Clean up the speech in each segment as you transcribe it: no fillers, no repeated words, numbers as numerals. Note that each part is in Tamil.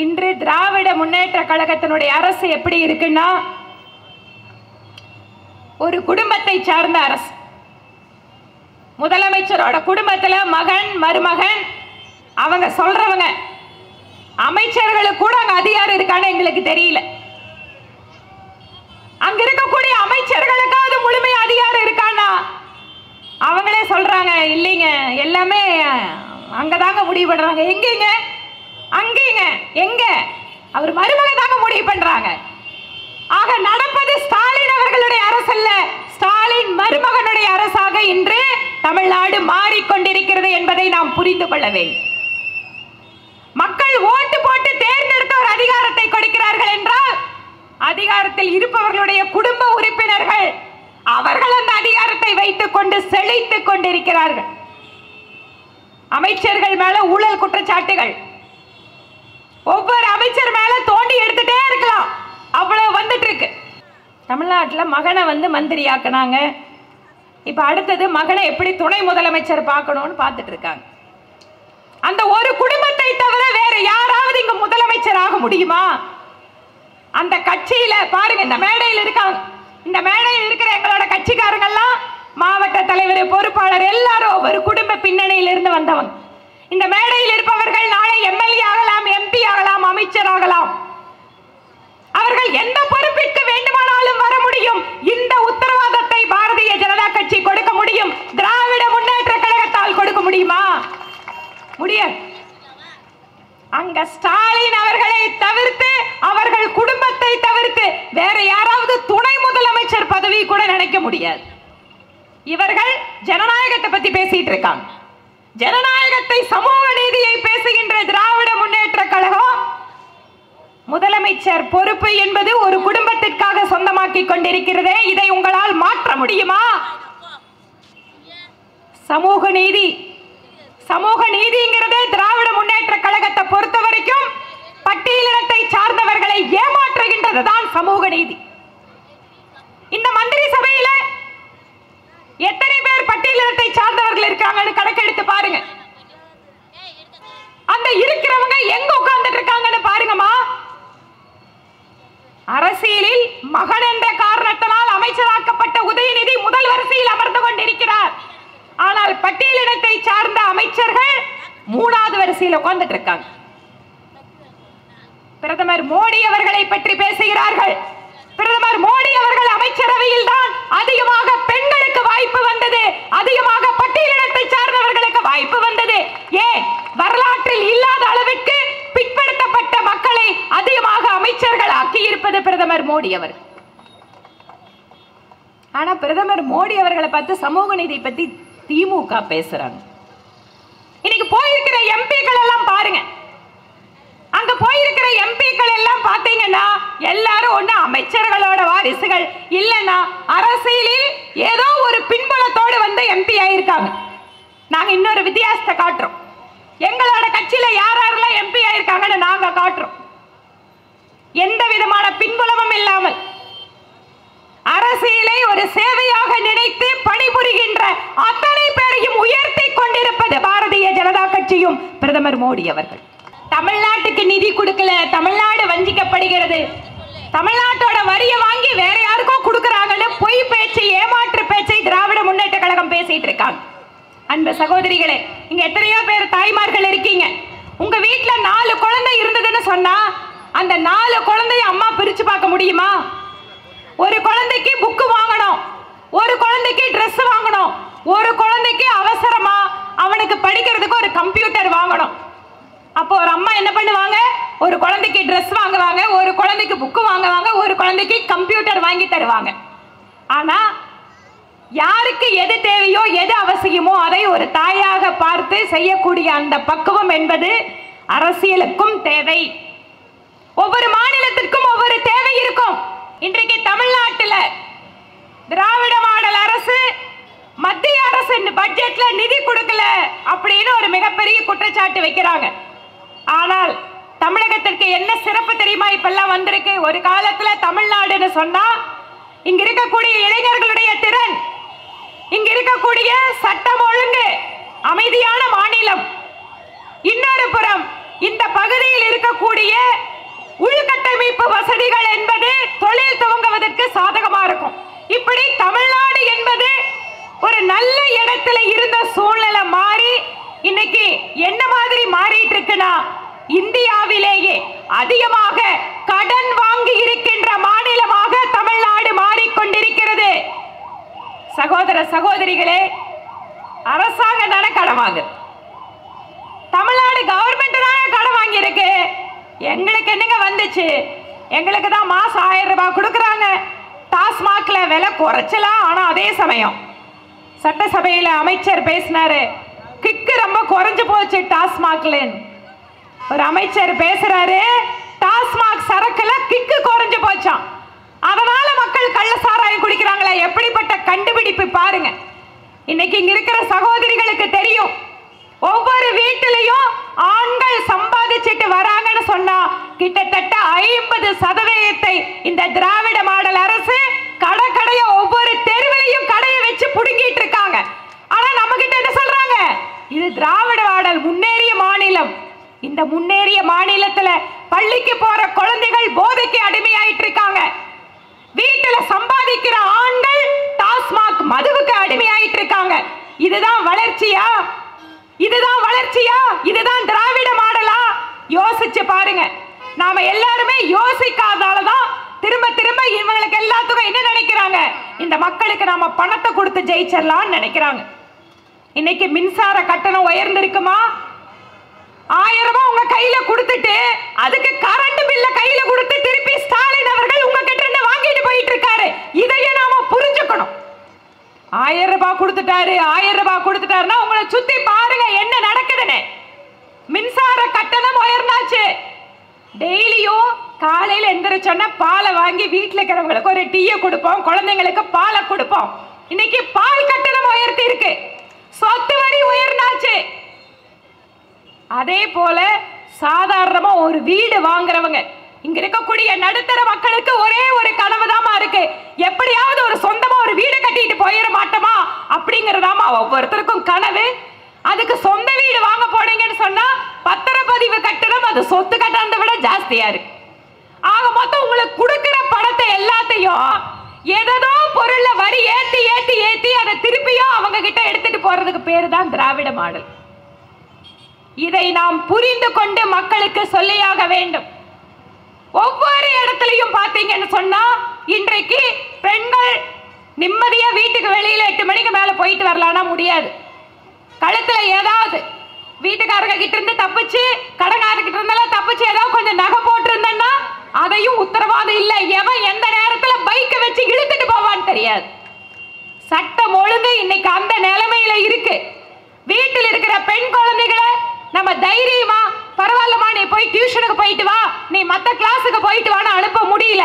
இன்று திராவிட முன்னேற்ற கழகத்தினுடைய அரசு எப்படி இருக்குன்னா, ஒரு குடும்பத்தை சார்ந்த அரசு. முதலமைச்சரோட குடும்பத்துல மகன் மருமகன் அவங்க சொல்றவங்க, அமைச்சர்களுக்கு கூட அங்க அதிகாரம் இருக்கான்னு எங்களுக்கு தெரியல. அங்க இருக்கக்கூடிய அமைச்சர்களுக்காவது முழுமை அதிகாரம் இருக்கானா? அவங்களே சொல்றாங்க இல்லைங்க, எல்லாமே அங்கதாங்க முடிவு பண்றாங்க. எங்கீங்க? அங்கீங்க. எங்க? அவர் மருமக தாங்க முடிவு பண்றாங்க. ஆக நடப்பது ஸ்டாலின் அவர்களுடைய அரசு அல்ல, ஸ்டாலின் மருமகனுடைய அரசாக இன்று தமிழ்நாடு மாறிக்கொண்டிருக்கிறது என்பதை நாம் புரிந்து கொள்ள வேண்டும். மக்கள் ஓட்டு போட்டு தேர்ந்தெடுத்த ஒரு அதிகாரத்தை கொடுக்கிறார்கள் என்றால், அதிகாரத்தில் இருப்பவர்களுடைய குடும்ப உறுப்பினர்கள் அவர்கள் அந்த அதிகாரத்தை வைத்துக் கொண்டு செழித்துக் கொண்டிருக்கிறார்கள். அமைச்சர்கள் மேல ஊழல் குற்றச்சாட்டுகள், ஒவ்வொரு அமைச்சர் மேல தோண்டி எடுத்துட்டே இருக்கலாம், அவ்வளவு வந்துட்டு இருக்கு. தமிழ்நாட்டில் மகனை மந்திரியாக்குனாங்க. இப்ப அடுத்தது மகனை எப்படி துணை முதலமைச்சர் பார்க்கணும்னு பார்த்துட்டு இருக்காங்க. அந்த ஒரு குடும்பத்தை தவிர வேற யாராவது இங்க முதலமைச்சர் ஆக முடியுமா? அந்த கட்சியில பாருங்க, இந்த மேடையில் இருக்காங்க, இந்த மேடையில் இருக்கிற எங்களோட கட்சிக்காரங்க எல்லாம் மாவட்ட தலைவர், பொறுப்பாளர் எல்லாரும் ஒரு குடும்ப பின்னணியில் இருந்து வந்தவங்க. இந்த மேடையில் இருப்பவர்கள் நாளை எம்எல்ஏ ஆகலாம், எம்பி ஆகலாம், அமைச்சர் ஆகலாம். அவர்கள் எந்த பொறுப்பிற்கு வேண்டுமானாலும் வர முடியும். இந்த உத்தரவாதத்தை பாரதிய ஜனதா கட்சி கொடுக்க முடியும். திராவிட முன்னேற்ற கழகத்தால் கொடுக்க முடியுமா? முடியாது. அங்க ஸ்டாலின் அவர்களை தவிர்த்து, அவர்கள் குடும்பத்தை தவிர்த்து வேற யாராவது துணை முதலமைச்சர் பதவி கூட நினைக்க முடியாது. இவர்கள் ஜனநாயகத்தை பத்தி பேசிட்டு இருக்காங்க. ஜனநாயகத்தை, சமூக நீதியை பேசுகின்ற திராவிட முன்னேற்ற கழகம் முதலமைச்சர் பொறுப்பு என்பது ஒரு குடும்பத்திற்காக சொந்தமாக்கி கொண்டிருக்கிறதே, இதை உங்களால் மாற்ற முடியுமா? சமூக நீதி, சமூக நீதிங்கிறதே திராவிட முன்னேற்ற கழகத்தை பொறுத்த வரைக்கும் பட்டியலினத்தை சார்ந்தவர்களை ஏமாற்றுகின்றதுதான் சமூக நீதி. இந்த மந்திரி சபையில எத்தனை பேர் பட்டியலினத்தை சார்ந்தவர்கள் இருக்காங்கன்னு கணக்கெடுத்து பாருங்க. அந்த இருக்கிறவங்க எங்க உட்கார்ந்துட்டு இருக்காங்கன்னு பாருங்கம்மா. அரசியலில் மகன் என்ற காரணத்தினால் அமைச்சராக்கப்பட்ட உதயநிதி முதல் வரிசையில் அமர்ந்து கொண்டிருக்கிறார். ஆனால் பட்டியலினத்தை சார்ந்த அமைச்சர்கள் மூணாவது வரிசையில் உட்கார்ந்துட்டு இருக்காங்க. பிரதமர் மோடி அவர்களை பற்றி பேசுகிறார்கள். பிரதமர் மோடி அவர்கள் அமைச்சரவையில் தான் அதிகமாக பெண்களுக்கு வாய்ப்பு வந்தது, அதிகமாக பட்டியலினத்தை சார்ந்தவர்களுக்கு வாய்ப்பு வந்தது. ஏன் வரலாற்றில் இல்லாத அளவிற்கு பிற்படுத்தப்பட்ட மக்களை அதிகமாக அமைச்சர்கள் ஆக்கி இருப்பது பிரதமர் மோடி அவர்கள். ஆனா பிரதமர் மோடி அவர்களை பார்த்து சமூக நீதி பத்தி திமுக பேசுறாங்க. இன்னைக்கு போயிருக்கிற எம்பிக்கள் எல்லாம் பாருங்க, அங்க போயிருக்கிற எம்பிக்கள் எல்லாம் பாத்தீங்கன்னா எல்லாரும் ஒண்ணு அமைச்சர்களோட வாரிசுகள், இல்லைன்னா அரசியலில் ஏதோ ஒரு பின்புலத்தோடு வந்து எம்பி ஆயிருக்காங்க. நாங்க இன்னொரு வித்தியாசத்தை காட்டுறோம். எங்களோட கட்சியில யாரெல்லாம் எம்பி ஆயிருக்காங்கன்னு நாங்க காட்டுறோம். எந்த விதமான பின்புலமும் இல்லாமல் அரசியலை ஒரு சேவையாக நினைத்து பணிபுரிகின்ற அத்தனை பேரையும் உயர்த்தி கொண்டிருப்பது பாரதிய ஜனதா கட்சியும் பிரதமர் மோடி அவர்கள். தமிழ்நாட்டுக்கு நிதி கொடுக்கல, தமிழ்நாடு வஞ்சிக்கப்படுகிறது, தமிழ்நாட்டோட வரியை வாங்கி வேற யாருக்கோ கொடுக்கறாங்கன்னு பொய் பேச்சு, ஏமாற்று பேச்சை திராவிட முன்னேற்ற கழகம் பேசிட்டு இருக்காங்க. அன்பு சகோதரிகளே, இங்க எத்தனையோ பேர் தாய்மார்கள் இருக்கீங்க. உங்க வீட்டுல 4 குழந்தை இருந்ததுன்னு சொன்னா அந்த 4 குழந்தைய அம்மா பிரிச்சு பார்க்க முடியுமா? ஒரு குழந்தைக்கு புக்கு வாங்கணும், ஒரு குழந்தைக்கு ட்ரெஸ் வாங்கணும், ஒரு குழந்தைக்கு அவசரமா அவனுக்கு படிக்கிறதுக்கு ஒரு கம்ப்யூட்டர் வாங்கணும். அப்போ ஒரு அம்மா என்ன பண்ணுவாங்க? ஒரு குழந்தைக்கு ட்ரெஸ் வாங்குவாங்க, ஒரு குழந்தைக்கு புக்கு வாங்குவாங்க, ஒரு குழந்தைக்கு கம்ப்யூட்டர் வாங்கி தருவாங்க. ஆனா யாருக்கு எது தேவையோ, எது அவசியமோ அதை ஒரு தாயாக பார்த்து செய்யக்கூடிய அந்த பக்குவம் என்பது அரசியலுக்கும் தேவை. ஒவ்வொரு மாநிலத்திற்கும் ஒவ்வொரு தேவை இருக்கும். இன்றைக்கு தமிழ்நாட்டில் திராவிட மாடல் அரசு மத்திய அரசு பட்ஜெட்ல நிதி கொடுக்கல அப்படின்னு ஒரு மிகப்பெரிய குற்றச்சாட்டு வைக்கிறாங்க. ஆனால் தமிழகத்திற்கு என்ன சிறப்பு தெரியுமா? இப்பெல்லாம் வந்திருக்கு. ஒரு காலத்துல தமிழ்நாடுன்னு சொன்னா இங்க இருக்கக்கூடிய இளைஞர்களுடைய திறன், இங்க இருக்கக்கூடிய சட்டம் ஒழுங்கு, அமைதியான மாநிலம். இன்னொரு புறம் இந்த பகுதியில் இருக்கக்கூடிய பகுதிகள் என்பது தொழில் துவங்குவதற்கு சாதகமா இருக்கும். இப்படி தமிழ்நாடு என்பது ஒரு நல்ல இடத்துல இருந்த சூழ்நிலை மாறி இன்னைக்கு என்ன மாதிரி மாறிட்டு இருக்குன்னா, இந்தியாவிலேயே அதிகமாக கடன் வாங்கி இருக்கின்ற மாநிலமாக தமிழ்நாடு மாறிக்கொண்டிருக்கிறது. சகோதர சகோதரிகளே, அரசாங்கம் தானே கடன் வாங்குது, தமிழ்நாடு கவர்மெண்ட் தானே கடன் வாங்கி இருக்கு. எங்களுக்கு என்னங்க வந்துச்சு? எங்களுக்கு தான் மாசம் 1000 ரூபாய் கொடுக்குறாங்க. டாஸ்மாக்ல விலை குறைச்சலாம். ஆனா அதே சமயம் சட்டசபையில அமைச்சர் பேசினாரு, கிக்கு ரொம்ப குறைஞ்சு போச்சு டாஸ்மாக்ல. ஒரு அமைச்சர் பேசுறாரு, டாஸ்மாக் சரக்குல கிக்கு குறைஞ்சு போச்சாம், அதனால மக்கள் கள்ள சாராயம் குடிக்கிறாங்களே. எப்படிப்பட்ட கண்டுபிடிப்பு பாருங்க. இன்னைக்கு இங்க இருக்கிற சகோதரிகளுக்கு தெரியும், ஒவ்வொரு வீட்டிலையும் ஆண்கள் சம்பாதிச்சிட்டு வராங்கன்னு சொன்னா கிட்டத்தட்ட 50% இந்த திராவிட மாடல் அரசு கடைய ஒவ்வொரு தெருவிலையும் கடையை வச்சு புடுங்கிட்டு இருக்காங்க. ஆனா நம்ம கிட்ட என்ன சொல்றாங்க? இது திராவிட மாடல் முன்னேறிய மாநிலம். இந்த முன்னேறிய மாநிலத்துல பள்ளிக்கு போற குழந்தைகள் போதைக்கு அடிமையாயிட்டு இருக்காங்க. வீட்டுல சம்பாதிக்கிற ஆண்கள் டாஸ்மாக் மதுவுக்கு அடிமையாயிட்டு இருக்காங்க. இதுதான் வளர்ச்சியா? இதுதான் வளர்ச்சியா? இதுதான் திராவிட மாடலா? யோசிச்சு பாருங்க. நாம எல்லாருமே யோசிக்காதாலதான் திரும்ப திரும்ப இவங்களுக்கு எல்லாத்துக்கும் என்ன நினைக்கிறாங்க, இந்த மக்களுக்கு நாம பணத்தை கொடுத்து ஜெயிச்சிடலாம்னு நினைக்கிறாங்க. இன்னைக்கு மின்சார கட்டணம் உயர்ந்திருக்குமா? 1000 ரூபாய் உங்க கையில கொடுத்துட்டு அதுக்கு கரண்ட் பில்ல கையில கொடுத்து திருப்பி ஸ்டாலின் அவர்கள் உங்க கிட்ட இருந்து வாங்கிட்டு போயிட்டு இருக்காரு. இதையும் நாம புரிஞ்சுக்கணும். 1000 ரூபாய் கொடுத்துட்டாரு, 1000 ரூபாய் கொடுத்துட்டாருன்னா உங்களை சுத்தி பாருங்க என்ன நடக்குதுன்னு. மின்சார கட்டணம் உயர்ந்தாச்சு. டெய்லியும் காலையில எந்திரிச்சோன்னா பாலை வாங்கி வீட்டுல இருக்கிறவங்களுக்கு ஒரு டீயை கொடுப்போம், குழந்தைங்களுக்கு பாலை கொடுப்போம். இன்னைக்கு பால் கட்டணம் உயர்த்தி இருக்கு. சொத்து வரி உயர்ந்தாச்சு. அதே போல சாதாரணமா ஒரு வீடு வாங்குறவங்க, இங்க இருக்கக்கூடிய நடுத்தர மக்களுக்கு ஒரே ஒரு கனவுதாமா இருக்கு, எப்படியாவது ஒரு சொந்தமா ஒரு வீடு கட்டிட்டு போயிட மாட்டோமா அப்படிங்கறதாமா ஒவ்வொருத்தருக்கும் கனவு. அதுக்கு சொந்த வீடு வாங்க போனீங்கன்னு சொன்னா பத்திரப்பதிவு கட்டணம் அது சொத்து கட்டணத்தை விட ஜாஸ்தியா இருக்கு. ஆக மொத்தம் உங்களுக்கு கொடுக்கிற பணத்தை எல்லாத்தையும் ஏதோ பொருள்ல வரி ஏத்தி ஏத்தி ஏத்தி அதை திருப்பியும் அவங்க கிட்ட எடுத்துட்டு போறதுக்கு பேரு தான் திராவிட மாடல். இதை நாம் புரிந்து கொண்டு மக்களுக்கு சொல்லியாக வேண்டும். ஒவ்வொரு இடத்துலையும் பாத்தீங்கன்னு சொன்னா இன்றைக்கு பெண்கள் நிம்மதியா வீட்டுக்கு வெளியில 8 மணிக்கு மேல போயிட்டு வரலாம்னா முடியாது. கழுத்துல ஏதாவது வீட்டுக்காரங்க கிட்ட இருந்து தப்பிச்சு, கடங்காரர்கிட்ட இருந்தாலும் தப்பிச்சு ஏதாவது கொஞ்சம் நகை போட்டு இருந்தேன்னா அதையும் உத்தரவாதம் இல்லை. எவன் எந்த நேரத்துல பைக்கை வச்சு இழுத்துட்டு போவான்னு தெரியாது. சட்டம் ஒழுங்கு இன்னைக்கு அந்த நிலைமையில இருக்கு. வீட்டில் இருக்கிற பெண் குழந்தைகளை நம்ம தைரியமா பரவாயில்லமா நீ போய் டியூஷனுக்கு போயிட்டு வா, நீ மத்த கிளாஸுக்கு போயிட்டு வான்னு அனுப்ப முடியல.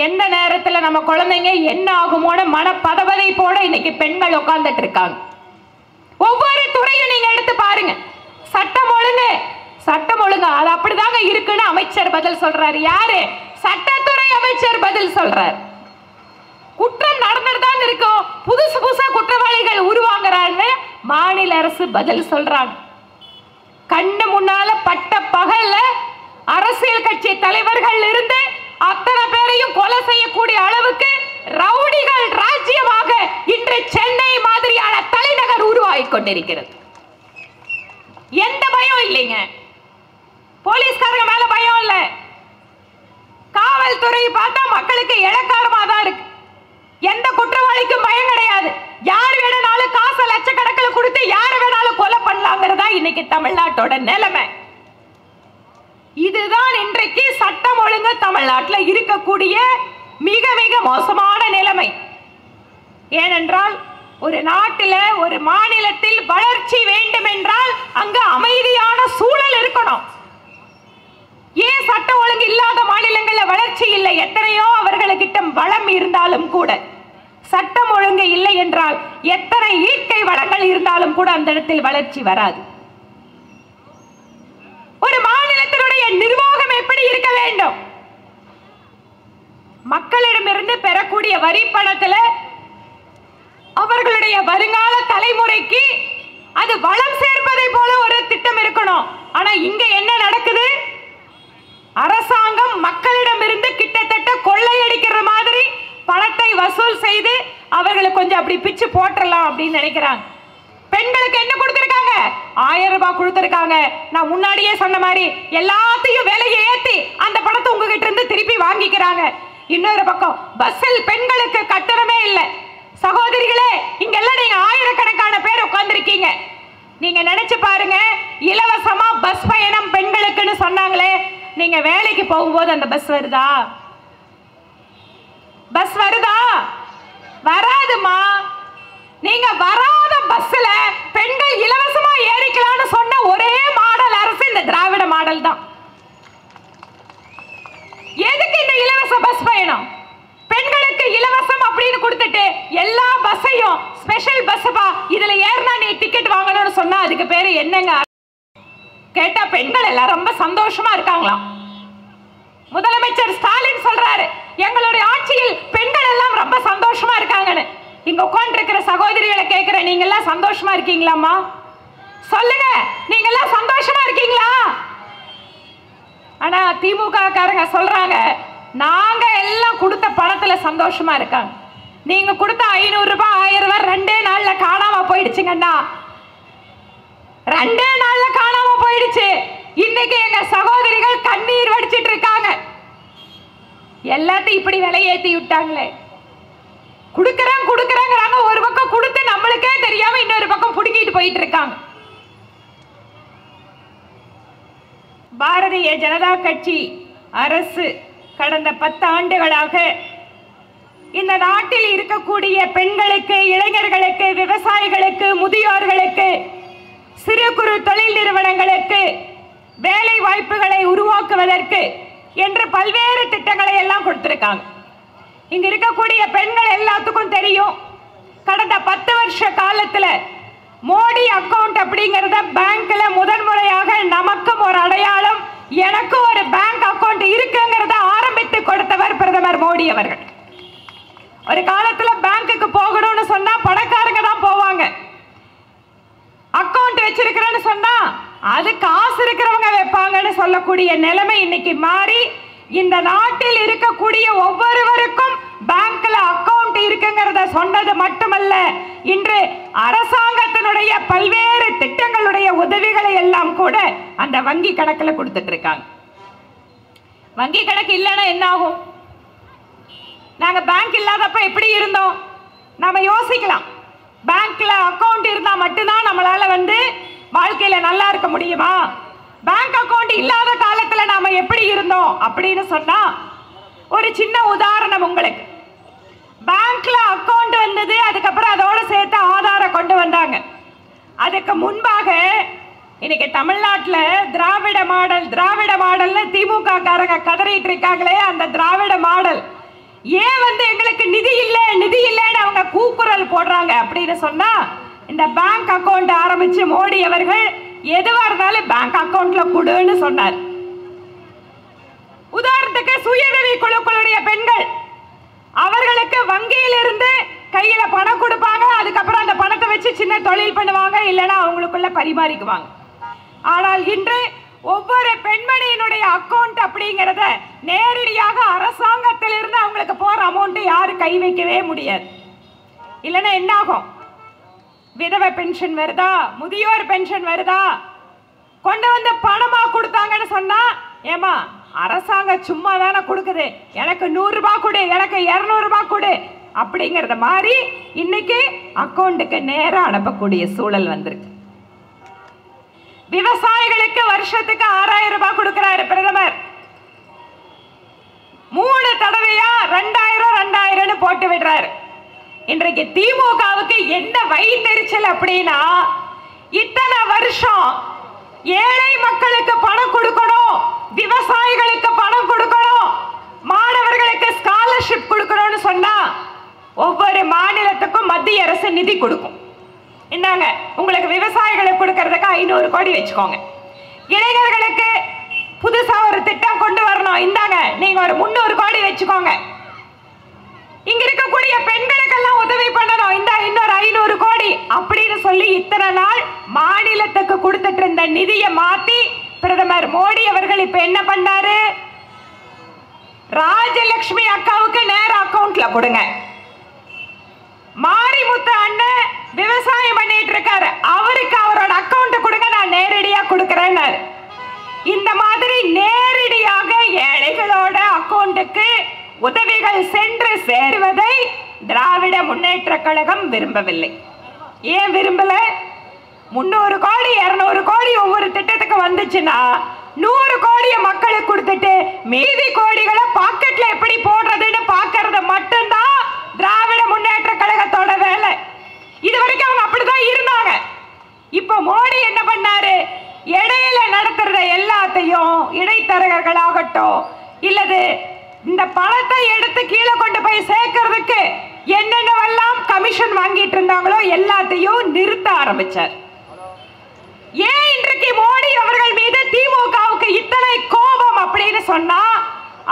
எந்த நேரத்துல நம்ம குழந்தைங்க என்ன ஆகுமோன மன பதபதை போட இன்னைக்கு பெண்கள் உட்கார்ந்துட்டு இருக்காங்க. ஒவ்வொரு துறையும் நீங்க எடுத்து பாருங்க. சட்டம் ஒழுங்கு சட்டம் ஒழுங்கு அது அப்படிதாங்க இருக்குன்னு அமைச்சர் பதில் சொல்றாரு. யாரு? சட்டத்துறை அமைச்சர் பதில் சொல்றாரு. குற்றம் நடந்துட்டு தான் இருக்கும், புதுசு புதுசா குற்றவாளிகள் உருவாங்குறான்னு மாநில அரசு பதில் சொல்றாங்க. கண்ணு முன்னால பட்ட பகல்ல அரசியல் கட்சி தலைவர்கள் இருந்து அத்தனை பேரையும் கொலை செய்யக்கூடிய அளவுக்கு ரவுடிகள் ராஜ்யமாக இன்று சென்னை மாதிரியான தலைநகர் உருவாகி கொண்டிருக்கிறது. எந்த பயம் இல்லைங்க. போலீஸ்காரங்க மேல பயம் இல்ல. காவல்துறை பார்த்தா மக்களுக்கு இளக்காரமா தான் இருக்கு. எந்த குற்றவாளிக்கும் பயம் கிடையாது. யார் வேணாலும் காசு லட்சக்கணக்கில் கொடுத்து யார் வேணாலும் கொலை பண்ணலாங்கிறதா இன்னைக்கு தமிழ்நாட்டோட நிலைமை. இதுதான் இன்றைக்கு சட்டம் ஒழுங்கு தமிழ்நாட்டில் இருக்கக்கூடிய மிக மிக மோசமான நிலைமை. ஏனென்றால் ஒரு நாட்டில் ஒரு மாநிலத்தில் வளர்ச்சி வேண்டும் என்றால் அங்கு அமைதியான சூழல் இருக்கணும். ஏன் சட்ட ஒழுங்கு இல்லாத மாநிலங்களில் வளர்ச்சி இல்லை? எத்தனையோ அவர்களுக்கிட்ட வளம் இருந்தாலும் கூட சட்டம் ஒழுங்கு இல்லை என்றால் எத்தனை இயற்கை வளங்கள் இருந்தாலும் கூட அந்த இடத்தில் வளர்ச்சி வராது. ஒரு மாநிலத்தினுடைய நிர்வாகம் எப்படி இருக்க வேண்டும்? மக்களிடமிருந்து பெறக்கூடிய வரி பணத்தில் அவர்களுடைய வருங்கால தலைமுறைக்கு அது வளம் சேர்ப்பதை போல ஒரு திட்டம் இருக்கணும். ஆனா இங்க என்ன நடக்குது? அரசாங்கம் மக்களிடமிருந்து வசூல் செய்து அவர்களுக்கு கொஞ்சம் அப்படி பிச்சு போட்டுடலாம் அப்படின்னு நினைக்கிறாங்க. பெண்களுக்கு என்ன கொடுத்திருக்காங்க? 1000 ரூபாய் கொடுத்திருக்காங்க. நான் முன்னாடியே சொன்ன மாதிரி எல்லாத்தையும் விலையை ஏத்தி அந்த பணத்தை உங்ககிட்ட இருந்து திருப்பி வாங்கிக்கிறாங்க. இன்னொரு பக்கம் பஸ்ஸில் பெண்களுக்கு கட்டணமே இல்லை. சகோதரிகளே, இங்கெல்லாம் நீங்க ஆயிரக்கணக்கான பேர் உட்கார்ந்திருக்கீங்க. நீங்க நினைச்சு பாருங்க, இலவசமா பஸ் பயணம் பெண்களுக்குன்னு சொன்னாங்களே, நீங்க வேலைக்கு போகும்போது அந்த பஸ் வருதா? பஸ் வருதா? வராதுமா. நீங்க வராத பஸ்ல பெண்கள் இலவசமா ஏறிக்கலாம்னு சொன்ன ஒரே மாடல் அரசு இந்த திராவிட மாடல் தான். எதுக்கு இந்த இலவச பஸ் பயணம்? பெண்களுக்கு இலவசம் அப்படின்னு கொடுத்துட்டு எல்லா பஸ்ஸையும் ஸ்பெஷல் பஸ்ஸா இதுல ஏறினா நீ டிக்கெட் வாங்கணும்னு சொன்னா அதுக்கு பேரு என்னங்க? கேட்டா பெண்கள் எல்லாம் ரொம்ப சந்தோஷமா இருக்காங்களாம். முதலமைச்சர் ஸ்டாலின் சொல்றாரு, எங்களுடைய ஆட்சியில் பெண்கள் எல்லாம் ரொம்ப சந்தோஷமா இருக்காங்கன்னு. இங்க உட்கார்ந்து இருக்கிற சகோதரிகளை கேட்கிற, நீங்க எல்லாம் சந்தோஷமா இருக்கீங்களாமா? சொல்லுங்க, நீங்க எல்லாம் சந்தோஷமா இருக்கீங்களா? ஆனா திமுக காரங்க சொல்றாங்க, நாங்க எல்லாம் கொடுத்த பணத்துல சந்தோஷமா இருக்காங்க. நீங்க கொடுத்த 500 ரூபாய் 1000 ரூபாய் 2 நாள்ல காணாம போயிடுச்சுங்கண்ணா. 2 நாள்ல காணாம போயிடுச்சு. இன்னைக்கு எங்க சகோதரிகள் கண்ணீர் வடிச்சிட்டு இருக்காங்க. எல்லாத்தையும் இப்படி விலையேத்தி விட்டாங்களே. கொடுக்கறாங்க, ஒரு பக்கம் கொடுத்து நம்மளுக்கே தெரியாம இன்னொரு பக்கம் புடுங்கிட்டு போயிட்டு இருக்காங்க. பாரதிய ஜனதா கட்சி அரசு கடந்த 10 ஆண்டுகளாக இந்த நாட்டில் இருக்கக்கூடிய பெண்களுக்கு, இளைஞர்களுக்கு, விவசாயிகளுக்கு, முதியோர்களுக்கு, சிறு குறு தொழில் நிறுவனங்களுக்கு வேலை வாய்ப்புகளை உருவாக்குவதற்கு என்று பல்வேறு திட்டங்களை எல்லாம் கொடுத்திருக்காங்க. இங்க இருக்கக்கூடிய பெண்கள் எல்லாத்துக்கும் தெரியும், கடந்த 10 வருஷ காலத்துல மோடி அக்கவுண்ட் அப்படிங்கறத பேங்க்ல முதன்முறையாக நமக்கும் ஒரு அடையாளம், எனக்கு ஒரு பேங்க் அக்கவுண்ட் இருக்குங்கிறத ஆரம்பித்து கொடுத்தவர் பிரதமர் மோடி அவர்கள். ஒரு காலத்துல பேங்க்குக்கு போகணும்னு சொன்னா பணக்காரங்க தான் போவாங்க. அக்கவுண்ட் வச்சிருக்கிறேன்னு சொன்னா அது காசு இருக்கிறவங்க வைப்பாங்கன்னு சொல்லக்கூடிய நிலைமை இன்னைக்கு மாறி, இந்த நாட்டில் இருக்கக்கூடிய ஒவ்வொருவருக்கும் பேங்க்ல அக்கவுண்ட் இருக்குங்கிறத சொன்னது மட்டுமல்ல, இன்று அரசாங்கத்தினுடைய பல்வேறு திட்டங்களுடைய உதவிகளை எல்லாம் கூட அந்த வங்கி கணக்கில் கொடுத்துட்டு இருக்காங்க. வங்கி கணக்கு இல்லைன்னா என்ன ஆகும்? நாங்க பேங்க் இல்லாதப்ப எப்படி இருந்தோம்? நாம யோசிக்கலாம். பேங்க்ல அக்கவுண்ட் இருந்தா மட்டும்தான் நம்மளால வாழ்க்கையில நல்லா இருக்க முடியுமா? பேங்க் அக்கவுண்ட் இல்லாத காலத்துல நாம எப்படி இருந்தோம் அப்படின்னு சொன்னா, ஒரு சின்ன உதாரணம் உங்களுக்கு. பேங்க்ல அக்கவுண்ட் வந்தது, அதுக்கப்புறம் அதோட சேர்த்து ஆதார கொண்டு வந்தாங்க. அதுக்கு முன்பாக இன்னைக்கு தமிழ்நாட்டில் திராவிட மாடல்ல திமுக காரங்க கதறிட்டு இருக்காங்களே, அந்த திராவிட மாடல் ஏன் எங்களுக்கு நிதி இல்லைன்னு அவங்க கூக்குரல் போடுறாங்க அப்படின்னு சொன்னா, இந்த பேங்க் அக்கவுண்ட் ஆரம்பிச்சு மோடி அவர்கள் எதுவா இருந்தாலும் பேங்க் அக்கவுண்ட்ல கொடுன்னு சொன்னார். உதாரணத்துக்கு சுயஉதவி குழுக்களுடைய பெண்கள், அவர்களுக்கு வங்கியிலிருந்து கையில பணம் கொடுப்பாங்க, அதுக்கப்புறம் அந்த பணத்தை வச்சு சின்ன தொழில் பண்ணுவாங்க, இல்லைன்னா அவங்களுக்குள்ள பரிமாறிக்குவாங்க. ஆனால் இன்று ஒவ்வொரு பெண்மணியினுடைய அக்கவுண்ட் அப்படிங்கறத நேரடியாக அரசாங்கத்திலிருந்து அவங்களுக்கு போற அமௌண்ட் யாரும் கை வைக்கவே முடியாது. இல்லைன்னா என்ன ஆகும்? விதவை பென்ஷன் வருதா, முதியோர் பென்ஷன் வருதா, கொண்டு பணமா கொடுத்தாங்கன்னு சொன்னா, ஏமா அரசாங்கம் சும்மா தானே கொடுக்குது, எனக்கு 100 ரூபாய் கொடு, எனக்கு 200 ரூபாய் கொடு அப்படிங்கறத மாதிரி இன்னைக்கு அக்கவுண்ட்டுக்கு நேரா அனுப்பக்கூடிய சூழல் வந்திருக்கு. விவசாயிகளுக்கு வருஷத்துக்கு 6000 ரூபாய் கொடுக்கிறாரு பிரதமர். 3 தடவையா 2000 போட்டு விடுறாரு. இன்றைக்கு திமுகவுக்கு என்ன வயிற்றெரிச்சல் அப்படின்னா, இத்தனை வருஷம் ஏழை மக்களுக்கு பணம் கொடுக்கணும், விவசாயிகளுக்கு பணம் கொடுக்கணும், மாணவர்களுக்கு ஸ்காலர்ஷிப் கொடுக்கணும்னு சொன்னா ஒவ்வொரு மாநிலத்துக்கும் மத்திய அரசு நிதி கொடுக்கும். என்னங்க, உங்களுக்கு விவசாயிகளுக்கு கொடுக்கறதுக்கு 500 கோடி வச்சுக்கோங்க, இளைஞர்களுக்கு புதுசா ஒரு திட்டம் கொண்டு வரணும், இந்தாங்க நீங்க ஒரு 300 கோடி வச்சுக்கோங்க, இங்க இருக்கக்கூடிய பெண்களுக்கெல்லாம் உதவி பண்ணணும், இந்த இன்னொரு 500 கோடி அப்படின்னு சொல்லி இத்தனை நாள் மாநிலத்துக்கு கொடுத்துட்டு இருந்த நிதியை மாத்தி பிரதமர் மோடி அவர்கள் இப்ப என்ன பண்ணாரு? ராஜலட்சுமி அக்காவுக்கு நேர அக்கவுண்ட்ல கொடுங்க, மாரிமுத்து அண்ணன் விவசாயம் பண்ணிட்டு இருக்காரு, அவருக்கு அவரோட அக்கவுண்ட் கொடுங்க, நான் நேரடியா கொடுக்கிறேன். இந்த மாதிரி நேரடியாக ஏழைகளோட அக்கவுண்டுக்கு உதவிகள் சென்று சேருவதை திராவிட முன்னேற்ற கழகம் விரும்பவில்லை. ஏன் விரும்பல? 300 கோடி 200 கோடி ஒவ்வொரு திட்டத்துக்கு வந்துச்சுன்னா 100 கோடியை மக்களுக்கு கொடுத்துட்டு மீதி கோடிகளை பாக்கெட்ல எப்படி போடுறதுன்னு பாக்குறது மட்டும்தான் திராவிட முன்னேற்ற கழகத்தோட வேலை. இதுவரைக்கும் அவங்க அப்படிதான் இருந்தாங்க. இப்ப மோடி என்ன பண்ணாரு? இடையில நடத்துறத எல்லாத்தையும் இடைத்தரகர்களாகட்டும் இல்லது இந்த பணத்தை எடுத்து கீழே கொண்டு போய் சேர்க்கறதுக்கு என்னென்னவெல்லாம் கமிஷன் வாங்கிட்டு இருந்தாங்களோ எல்லாத்தையும் நிறுத்த ஆரம்பிச்சார். ஏன் இன்றைக்கு மோடி அவர்கள் மீது திமுகவுக்கு இத்தனை கோபம் அப்படின்னு சொன்னா,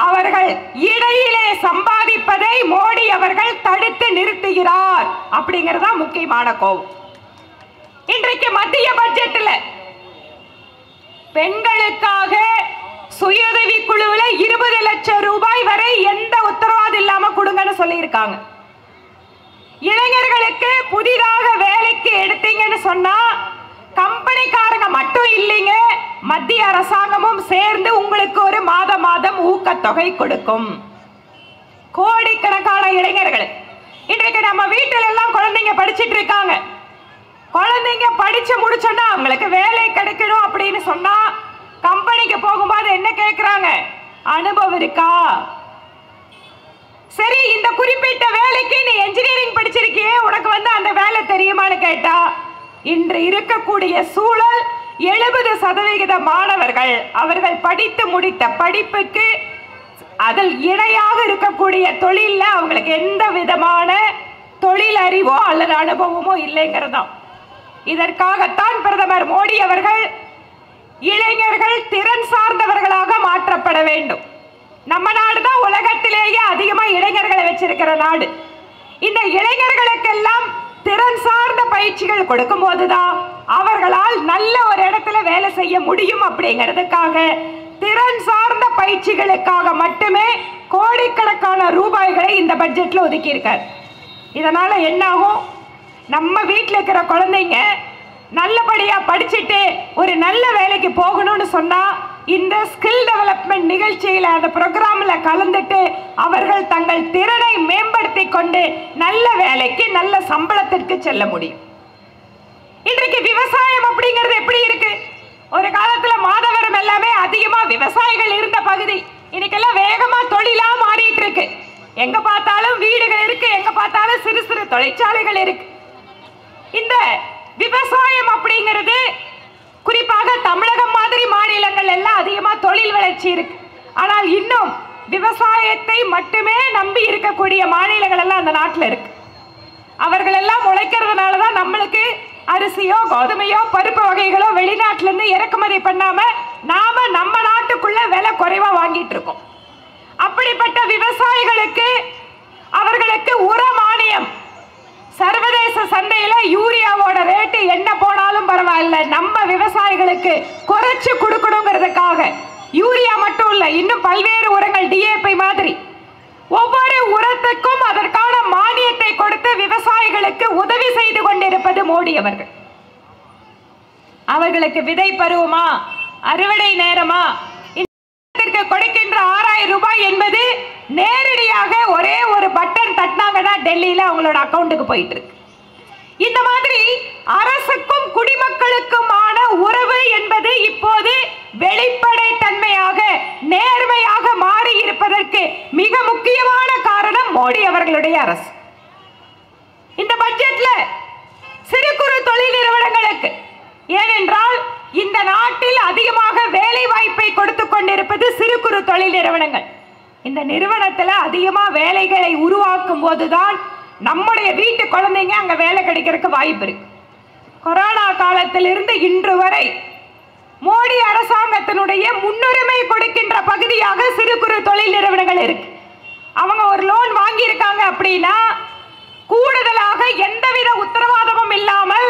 அவர்கள் இடையிலே சம்பாதிப்பதை மோடி அவர்கள் தடுத்து நிறுத்துகிறார் அப்படிங்கறதா முக்கியமான கோபம். இன்றைக்கு மத்திய பட்ஜெட்ல பெண்களுக்காக சுயஉதவி குழுவில் 20 லட்சம் ரூபாய் வரை எந்த உத்தரவாதம் இல்லாம கொடுங்கன்னு சொல்லி இருக்காங்க. இளைஞர்களுக்கு புதிதாக வேலைக்கு எடுத்தீங்கன்னு சொன்னா கம்பெனிக்காரங்க மட்டும் இல்லைங்க, மத்திய அரசாங்கமும் சேர்ந்து உங்களுக்கு ஒரு மாதம் ஊக்கத்தொகை கொடுக்கும். கோடிக்கணக்கான இளைஞர்கள் இன்றைக்கு நம்ம வீட்டில் எல்லாம் குழந்தைங்க படிச்சிட்டு இருக்காங்க. குழந்தைங்க படிச்சு முடிச்சோன்னா அவங்களுக்கு வேலை கிடைக்கணும் அப்படின்னு சொன்னா கம்பெனிக்கு போகும்போது என்ன கேட்கிறாங்க? அனுபவம் இருக்கா? சரி, இந்த குறிப்பிட்ட வேலைக்கு நீ என்ஜினியரிங் படிச்சிருக்கியே, உனக்கு அந்த வேலை தெரியுமான்னு கேட்டா இன்று இருக்கக்கூடிய சூழல் 70% மாணவர்கள் அவர்கள் படித்து முடித்த படிப்புக்கு அதில் இணையாக இருக்கக்கூடிய தொழில அவங்களுக்கு எந்த விதமான தொழில் அறிவோ அல்லது அனுபவமோ இல்லைங்கிறதாம். இதற்காகத்தான் பிரதமர் மோடி அவர்கள் இளைஞர்கள் திறன் சார்ந்தவர்களாக மாற்றப்பட வேண்டும். நம்ம நாடு தான் உலகத்திலேயே அதிகமா இளைஞர்களை வச்சிருக்கிற நாடு. இந்த இளைஞர்களுக்கெல்லாம் திறன் சார்ந்த பயிற்சிகள் கொடுக்கும் போதுதான் அவர்களால் நல்ல ஒரு இடத்துல வேலை செய்ய முடியும். அப்படிங்கிறதுக்காக திறன் சார்ந்த பயிற்சிகளுக்காக மட்டுமே கோடிக்கணக்கான ரூபாய்களை இந்த பட்ஜெட்ல ஒதுக்கி இருக்கார். இதனால என்ன ஆகும்? நம்ம வீட்டில் இருக்கிற குழந்தைங்க நல்லபடியா படிச்சுட்டு ஒரு நல்ல வேலைக்கு போகணும்னு சொன்னா இந்த ஸ்கில் டெவலப்மெண்ட் நிகழ்ச்சியில அந்த ப்ரோக்ராம்ல கலந்துட்டு அவர்கள் தங்கள் திறனை மேம்படுத்தி கொண்டு நல்ல வேலைக்கு நல்ல சம்பளத்திற்கு செல்ல முடியும். இன்றைக்கு விவசாயம் அப்படிங்கிறது எப்படி இருக்கு? ஒரு காலத்துல மாதவரம் எல்லாமே அதிகமா விவசாயிகள் இருந்த பகுதி, இன்னைக்கெல்லாம் வேகமா தொழிலா மாறிட்டு இருக்கு. எங்க பார்த்தாலும் வீடுகள் இருக்கு, எங்க பார்த்தாலும் சிறு சிறு தொழிற்சாலைகள் இருக்கு. இந்த விவசாயம் அப்படிங்கிறது குறிப்பாக தமிழகம் மாதிரி மாநிலங்கள் எல்லாம் அதிகமா தொழில் வளர்ச்சி இருக்கு. ஆனால் இன்னும் விவசாயத்தை மட்டுமே நம்பி இருக்கக்கூடிய மாநிலங்கள் எல்லாம் அந்த நாட்டில் இருக்கு. அவர்கள் எல்லாம் உழைக்கிறதுனால தான் நம்மளுக்கு அரிசியோ கோதுமையோ பருப்பு வகைகளோ வெளிநாட்டில இருந்து இறக்குமதி பண்ணாம நாம நம்ம நாட்டுக்குள்ள விலை குறைவா வாங்கிட்டு இருக்கோம். அப்படிப்பட்ட விவசாயிகளுக்கு அவர்களுக்கு உர மானியம், சர்வதேச சந்தையில யூரியாவோட ரேட்டு என்ன போனாலும் பரவாயில்ல, நம்ம விவசாயிகளுக்கு குறைச்சு கொடுக்கணுங்கிறதுக்காக யூரியா மட்டும் இல்ல, இன்னும் பல்வேறு உரங்கள் டிஏபி மாதிரி ஒவ்வொரு உரத்துக்கும் அதற்கான மானியத்தை கொடுத்து விவசாயிகளுக்கு உதவி செய்து கொண்டிருப்பது மோடி அவர்கள். அவர்களுக்கு விதை பருவமா அறுவடை நேரமா கொடுக்கின்ற 6000 ரூபாய் என்பது நேரடியாக ஒரே ஒரு பட்டன் தட்டினாங்கன்னா டெல்லியில அவங்களோட அக்கவுண்டுக்கு போயிட்டு இருக்கு. இந்த மாதிரி அரசுக்கும் குடிமக்களுக்குமான உறவு என்பது இப்போது வெளிப்படை தன்மையாக நேர்மையாக மாறி இருப்பதற்கு மிக முக்கியமான காரணம் மோடி அவர்களுடைய அரசு. இந்த பட்ஜெட்ல சிறு குறு தொழில் நிறுவனங்களுக்கு, ஏனென்றால் இந்த நாட்டில் அதிகமாக வேலை வாய்ப்பை கொடுத்து கொண்டிருப்பது சிறு குறு தொழில் நிறுவனங்கள். இந்த நிறுவனத்தில் அதிகமாக வேலைகளை உருவாக்கும் போதுதான் நம்முடைய வீட்டு குழந்தைங்க அங்க வேலை கிடைக்கிறதுக்கு வாய்ப்பு இருக்கு. கொரோனா காலத்திலிருந்து இன்று வரை மோடி அரசாங்கத்தினுடைய முன்னுரிமை கொடுக்கின்ற பகுதியாக சிறு குறு தொழில் நிறுவனங்கள் இருக்கு. அவங்க ஒரு லோன் வாங்கி இருக்காங்க அப்படின்னா கூடுதலாக எந்தவித உத்தரவாதமும் இல்லாமல்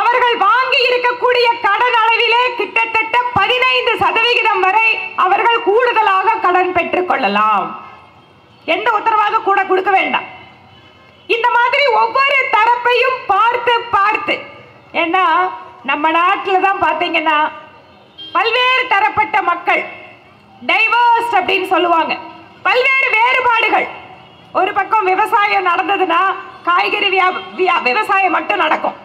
அவர்கள் வாங்கி இருக்கக்கூடிய கடன் அளவிலே கிட்டத்தட்ட 15% வரை அவர்கள் கூடுதலாக கடன் பெற்றுக் கொள்ளலாம். எந்த உத்தரவாதம் கூட கொடுக்க வேண்டாம். இந்த மாதிரி ஒவ்வொரு தரப்பையும் பார்த்து பார்த்து, ஏன்னா நம்ம நாட்டில் தான் பார்த்தீங்கன்னா பல்வேறு தரப்பட்ட மக்கள், டைவர்ஸ் அப்படின்னு சொல்லுவாங்க, பல்வேறு வேறுபாடுகள். ஒரு பக்கம் விவசாயம் நடந்ததுன்னா காய்கறி விவசாயம் மட்டும் நடக்கும்.